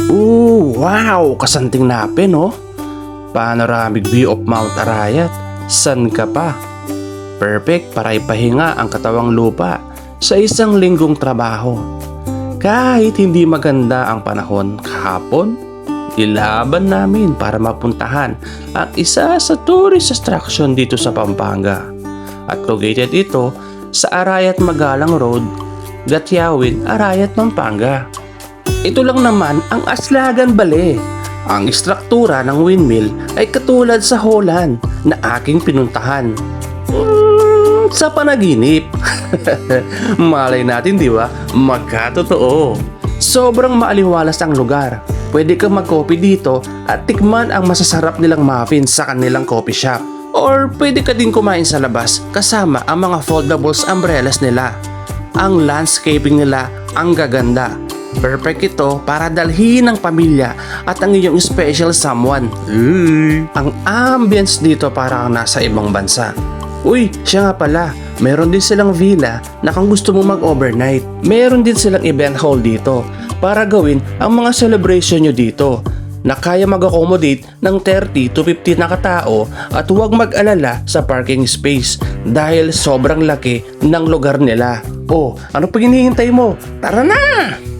Wow! Kasanting napin, oh. Panoramic view of Mount Arayat. San ka pa? Perfect para ipahinga ang katawang lupa sa isang linggong trabaho. Kahit hindi maganda ang panahon kahapon, ilaban namin para mapuntahan ang isa sa tourist attraction dito sa Pampanga. At located ito sa Arayat Magalang Road, Gatiyawin, Arayat, Pampanga. Ito lang naman ang Aslagan Bale. Ang istruktura ng windmill ay katulad sa Holland na aking pinuntahan. Sa panaginip. Malay natin, di ba? Magkatotoo. Sobrang maaliwalas ang lugar. Pwede kang mag-coffee dito at tikman ang masasarap nilang muffins sa kanilang coffee shop. Or pwede ka din kumain sa labas kasama ang mga foldables umbrellas nila. Ang landscaping nila ang gaganda. Perfect ito para dalhin ng pamilya at ang iyong special someone. Ang ambience dito parang nasa ibang bansa. Uy, siya nga pala, meron din silang villa na kung gusto mo mag-overnight. Meron din silang event hall dito para gawin ang mga celebration nyo dito na kaya mag-accommodate ng 30 to 50 na katao at huwag mag-alala sa parking space dahil sobrang laki ng lugar nila. Oh, ano pa hinihintay mo? Tara na!